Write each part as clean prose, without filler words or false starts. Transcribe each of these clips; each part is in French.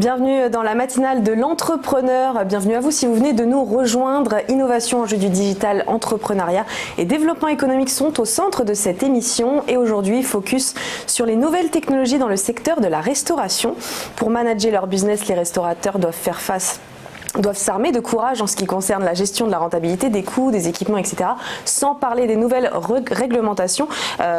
Bienvenue dans la matinale de l'entrepreneur. Bienvenue à vous si vous venez de nous rejoindre. Innovation, enjeux du digital, entrepreneuriat et développement économique sont au centre de cette émission. Et aujourd'hui, focus sur les nouvelles technologies dans le secteur de la restauration. Pour manager leur business, les restaurateurs doivent s'armer de courage en ce qui concerne la gestion de la rentabilité, des coûts, des équipements, etc. Sans parler des nouvelles réglementations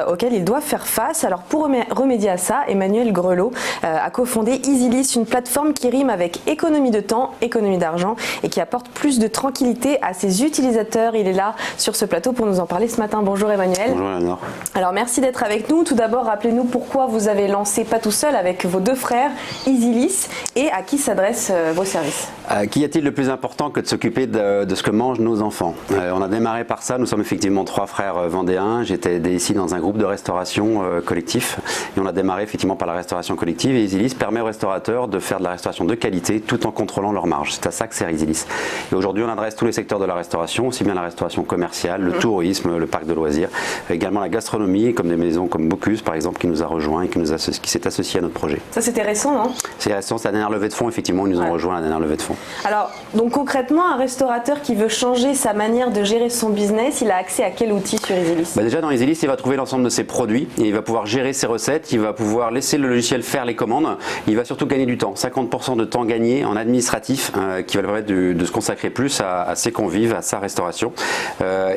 auxquelles ils doivent faire face. Alors pour remédier à ça, Emmanuel Grelot a cofondé EasyList, une plateforme qui rime avec économie de temps, économie d'argent et qui apporte plus de tranquillité à ses utilisateurs. Il est là sur ce plateau pour nous en parler ce matin. Bonjour Emmanuel. Bonjour Anna. Alors merci d'être avec nous. Tout d'abord, rappelez-nous pourquoi vous avez lancé, pas tout seul, avec vos deux frères, EasyList, et à qui s'adressent vos services. Qu'y a-t-il de plus important que de s'occuper de ce que mangent nos enfants? On a démarré par ça. Nous sommes effectivement trois frères vendéens. J'étais ici dans un groupe de restauration collectif et on a démarré effectivement par la restauration collective, et EasyList permet aux restaurateurs de faire de la restauration de qualité tout en contrôlant leur marge. C'est à ça que sert EasyList. Et aujourd'hui, on adresse tous les secteurs de la restauration, aussi bien la restauration commerciale, le tourisme, le parc de loisirs, également la gastronomie, comme des maisons comme Bocuse par exemple, qui nous a rejoint et qui s'est associé à notre projet. Ça c'était récent, non? C'est récent, c'est la dernière levée de fonds, effectivement, ils nous ont rejoint à la dernière levée de fonds. Alors, donc concrètement, un restaurateur qui veut changer sa manière de gérer son business, il a accès à quel outil sur EasyList? Déjà dans EasyList, il va trouver l'ensemble de ses produits et il va pouvoir gérer ses recettes, il va pouvoir laisser le logiciel faire les commandes, il va surtout gagner du temps, 50% de temps gagné en administratif qui va lui permettre de se consacrer plus à ses convives, à sa restauration.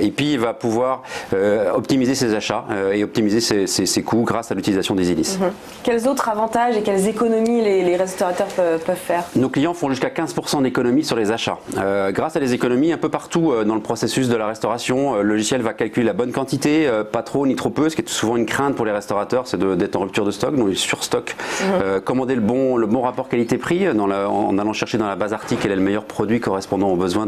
Et puis il va pouvoir optimiser ses achats et optimiser ses coûts grâce à l'utilisation d'EasyList. Quels autres avantages et quelles économies les restaurateurs peuvent faire? Nos clients font jusqu'à 15% d'économies sur les achats. Grâce à des économies un peu partout dans le processus de la restauration, le logiciel va calculer la bonne quantité, pas trop ni trop peu, ce qui est souvent une crainte pour les restaurateurs, c'est d'être en rupture de stock, donc ils surstockent. Commander le bon rapport qualité-prix en allant chercher dans la base article quel est le meilleur produit correspondant aux besoins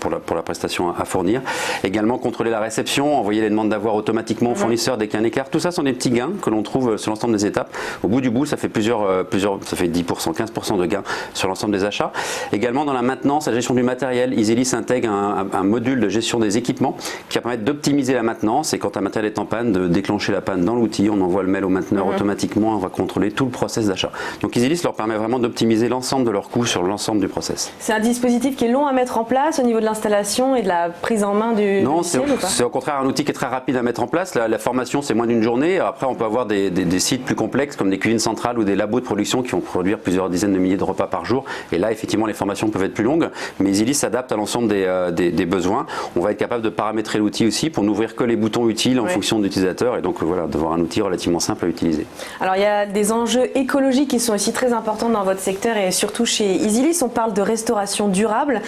pour la prestation à fournir. Également contrôler la réception, envoyer les demandes d'avoir automatiquement au fournisseur dès qu'il y a un écart. Tout ça sont des petits gains que l'on trouve sur l'ensemble des étapes. Au bout du bout, ça fait ça fait 10%, 15% de gains sur l'ensemble des achats. Également dans la maintenance, la gestion du matériel, EasyList intègre un module de gestion des équipements qui va permettre d'optimiser la maintenance et quand un matériel est en panne, de déclencher la panne dans l'outil, on envoie le mail au mainteneur automatiquement, on va contrôler tout le process d'achat. Donc EasyList leur permet vraiment d'optimiser l'ensemble de leurs coûts sur l'ensemble du process. C'est un dispositif qui est long à mettre en place au niveau de l'installation et de la prise en main du logiciel? Non, c'est au contraire un outil qui est très rapide à mettre en place. La formation, c'est moins d'une journée. Après, on peut avoir des sites plus complexes comme des cuisines centrales ou des labos de production qui vont produire plusieurs dizaines de milliers de repas par jour. Et là, effectivement, les formations peuvent être plus longues. Mais EasyList s'adapte à l'ensemble des besoins. On va être capable de paramétrer l'outil aussi pour n'ouvrir que les boutons utiles en fonction de l'utilisateur. Et donc, voilà, d'avoir un outil relativement simple à utiliser. Alors, il y a des enjeux écologiques qui sont aussi très importants dans votre secteur et surtout chez EasyList. On parle de restauration durable.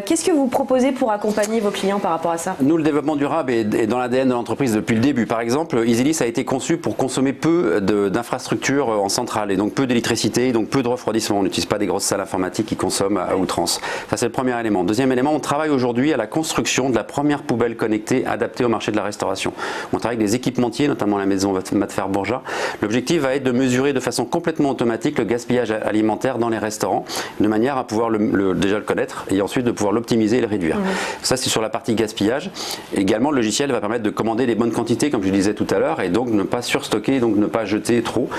Qu'est-ce que vous proposez pour accompagner vos clients par rapport à ça? Nous, le développement durable est dans l'ADN de l'entreprise depuis le début. Par exemple, EasyList a été conçu pour consommer peu d'infrastructures en centrale et donc peu d'électricité, donc peu de refroidissement. On n'utilise pas des grosses salles informatiques qui consomment à outrance. Ça, c'est le premier élément. Deuxième élément, on travaille aujourd'hui à la construction de la première poubelle connectée adaptée au marché de la restauration. On travaille avec des équipementiers, notamment la maison Matfer-Bourgeat. L'objectif va être de mesurer de façon complètement automatique le gaspillage alimentaire dans les restaurants, de manière à pouvoir déjà le connaître et ensuite de pouvoir l'optimiser et le réduire. Ça, c'est sur la partie gaspillage. Également, le logiciel va permettre de commander les bonnes quantités, comme je disais tout à l'heure, et donc ne pas surstocker, donc ne pas jeter trop.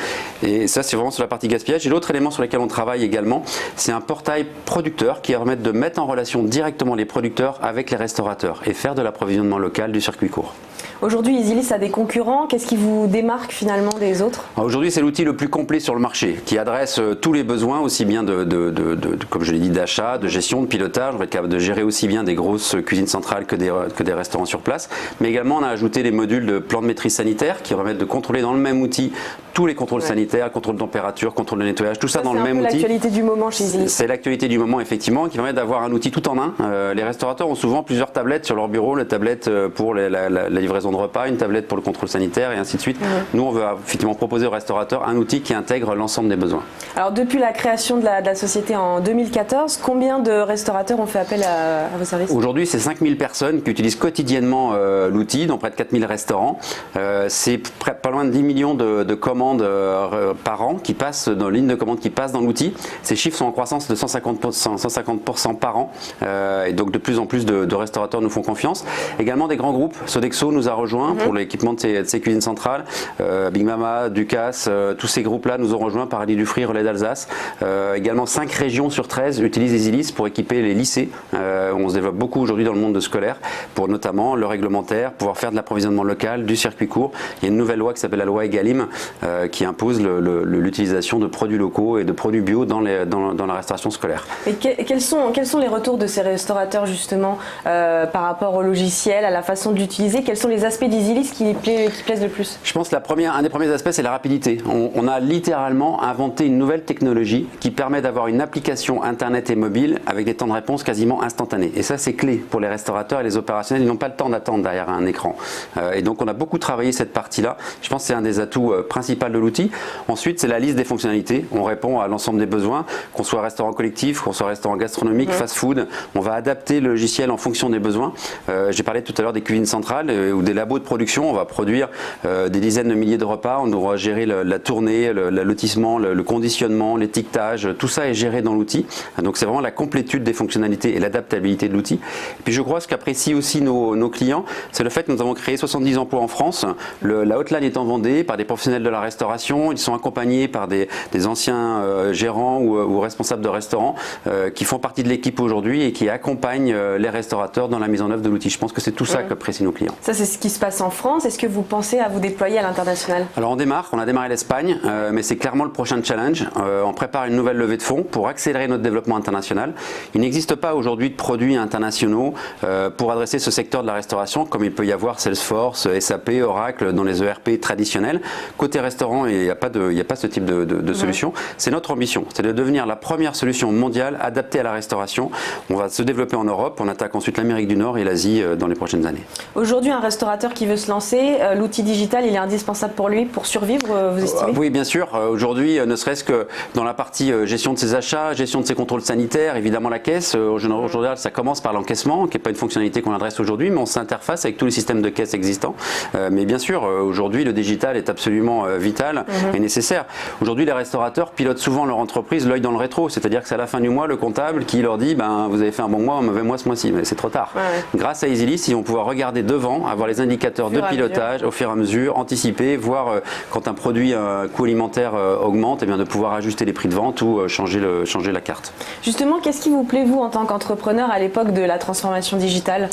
Et ça, c'est vraiment sur la partie gaspillage. Et l'autre élément sur lequel on travaille également, c'est un portail producteur qui va permettre de mettre en relation directement les producteurs avec les restaurateurs et faire de l'approvisionnement local du circuit court. Aujourd'hui, EasyList a des concurrents. Qu'est-ce qui vous démarque finalement des autres? Aujourd'hui, c'est l'outil le plus complet sur le marché qui adresse tous les besoins, aussi bien comme je l'ai dit, d'achat, de gestion, de pilotage. On va être capable de gérer aussi bien des grosses cuisines centrales que des restaurants sur place. Mais également, on a ajouté des modules de plan de maîtrise sanitaire qui permettent de contrôler dans le même outil tous les contrôles sanitaires, contrôle de température, contrôle de nettoyage, tout ça dans le même outil. C'est l'actualité du moment chez EasyList. C'est l'actualité du moment, effectivement, qui permet d'avoir un outil tout en un. Les restaurateurs ont souvent plusieurs tablettes sur leur bureau, la tablette pour la livraison de repas, une tablette pour le contrôle sanitaire et ainsi de suite. Nous, on veut effectivement proposer aux restaurateurs un outil qui intègre l'ensemble des besoins. Alors, depuis la création de la société en 2014, combien de restaurateurs ont fait appel à vos services? Aujourd'hui, c'est 5000 personnes qui utilisent quotidiennement l'outil dans près de 4000 restaurants. C'est pas loin de 10 millions de commandes par an qui passent dans ligne de commande qui passent dans l'outil. Ces chiffres sont en croissance de 150% 150% par an. Et donc de plus en plus de restaurateurs nous font confiance. Également des grands groupes. Sodexo nous a rejoints pour l'équipement de ses cuisines centrales. Big Mama, Ducasse, tous ces groupes-là nous ont rejoints. Paradis du Fruit, Relais d'Alsace. Également 5 régions sur 13 utilisent Easylis pour équiper les lycées. On se développe beaucoup aujourd'hui dans le monde scolaire pour notamment le réglementaire, pouvoir faire de l'approvisionnement local, du circuit court. Il y a une nouvelle loi qui s'appelle la loi Egalim qui impose l'utilisation de produits locaux et de produits bio dans la restauration scolaire. Et quels sont les retours de ces restaurateurs justement par rapport au logiciel, à la façon d'utiliser? Quels sont les aspects d'Easylis qui plaisent le plus? Je pense que un des premiers aspects, c'est la rapidité. On a littéralement inventé une nouvelle technologie qui permet d'avoir une application internet et mobile avec des temps de réponse quasiment instantanés. Et ça, c'est clé pour les restaurateurs et les opérationnels. Ils n'ont pas le temps d'attendre derrière un écran. Et donc, on a beaucoup travaillé cette partie-là. Je pense que c'est un des atouts principaux de l'outil. Ensuite, c'est la liste des fonctionnalités. On répond à l'ensemble des besoins, qu'on soit restaurant collectif, qu'on soit restaurant gastronomique, fast-food. On va adapter le logiciel en fonction des besoins. J'ai parlé tout à l'heure des cuisines centrales ou des labos de production. On va produire des dizaines de milliers de repas. On doit gérer la tournée, le lotissement, le conditionnement, l'étiquetage. Tout ça est géré dans l'outil. Donc, c'est vraiment la complétude des fonctionnalités et l'adaptabilité de l'outil. Et puis, je crois ce qu'apprécient aussi nos clients, c'est le fait que nous avons créé 70 emplois en France. La hotline est en Vendée par des professionnels de la restauration. Ils sont accompagnés par des anciens gérants ou responsables de restaurants qui font partie de l'équipe aujourd'hui et qui accompagnent les restaurateurs dans la mise en œuvre de l'outil. Je pense que c'est tout ça qu'apprécient nos clients. Ça, c'est ce qui se passe en France. Est-ce que vous pensez à vous déployer à l'international? Alors on a démarré l'Espagne, mais c'est clairement le prochain challenge. On prépare une nouvelle levée de fonds pour accélérer notre développement international. Il n'existe pas aujourd'hui de produits internationaux pour adresser ce secteur de la restauration, comme il peut y avoir Salesforce, SAP, Oracle dans les ERP traditionnels. Côté restaurant, il n'y a pas ce type de solution. C'est notre ambition, c'est de devenir la première solution mondiale adaptée à la restauration. On va se développer en Europe, on attaque ensuite l'Amérique du Nord et l'Asie dans les prochaines années. Aujourd'hui, un restaurateur qui veut se lancer, l'outil digital, il est indispensable pour lui pour survivre, vous estimez? Oui, bien sûr. Aujourd'hui, ne serait-ce que dans la partie gestion de ses achats, gestion de ses contrôles sanitaires, évidemment la caisse. Aujourd'hui, ça commence par l'encaissement, qui n'est pas une fonctionnalité qu'on adresse aujourd'hui, mais on s'interface avec tous les systèmes de caisse existants. Mais bien sûr, aujourd'hui, le digital est absolument vital et nécessaire. Aujourd'hui, les restaurateurs pilotent souvent leur entreprise l'œil dans le rétro, c'est-à-dire que c'est à la fin du mois le comptable qui leur dit vous avez fait un bon mois, un mauvais mois ce mois-ci, mais c'est trop tard. Grâce à Easylis, ils vont pouvoir regarder devant, avoir les indicateurs de pilotage au fur et à mesure, anticiper, voir quand un produit, un coût alimentaire augmente, et bien de pouvoir ajuster les prix de vente ou changer la carte. Justement, qu'est-ce qui vous plaît, vous, en tant qu'entrepreneur, à l'époque de la transformation digitale?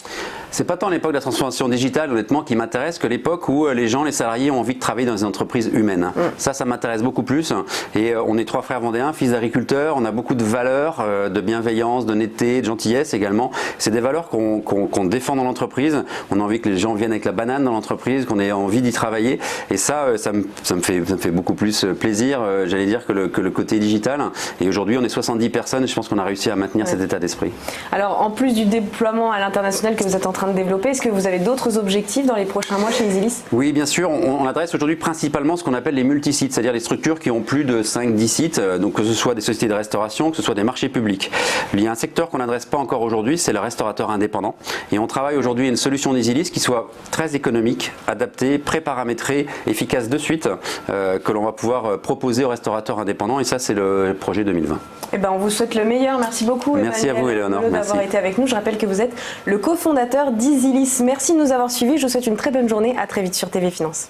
C'est pas tant l'époque de la transformation digitale, honnêtement, qui m'intéresse que l'époque où les gens, les salariés ont envie de travailler dans des entreprises humaines. Ça m'intéresse beaucoup plus. Et on est 3 frères vendéens, fils d'agriculteurs. On a beaucoup de valeurs, de bienveillance, d'honnêteté, de gentillesse également. C'est des valeurs qu'on défend dans l'entreprise. On a envie que les gens viennent avec la banane dans l'entreprise, qu'on ait envie d'y travailler. Et ça me fait beaucoup plus plaisir, j'allais dire, que le côté digital. Et aujourd'hui, on est 70 personnes et je pense qu'on a réussi à maintenir cet état d'esprit. Alors, en plus du déploiement à l'international que vous êtes en train de développer, est-ce que vous avez d'autres objectifs dans les prochains mois chez Easylis? Oui, bien sûr. On adresse aujourd'hui principalement ce qu'on appelle les multisites, c'est-à-dire les structures qui ont plus de 5-10 sites, donc que ce soit des sociétés de restauration, que ce soit des marchés publics. Il y a un secteur qu'on n'adresse pas encore aujourd'hui, c'est le restaurateur indépendant. Et on travaille aujourd'hui à une solution d'Easylis qui soit très économique, adaptée, pré-paramétrée, efficace de suite, que l'on va pouvoir proposer aux restaurateurs indépendants. Et ça, c'est le projet 2020. Eh ben, on vous souhaite le meilleur. Merci beaucoup. Merci Emmanuel, à vous, Éléonore. Merci d'avoir été avec nous. Je rappelle que vous êtes le cofondateur d'Easylis. Merci de nous avoir suivis. Je vous souhaite une très bonne journée. À très vite sur TV Finance.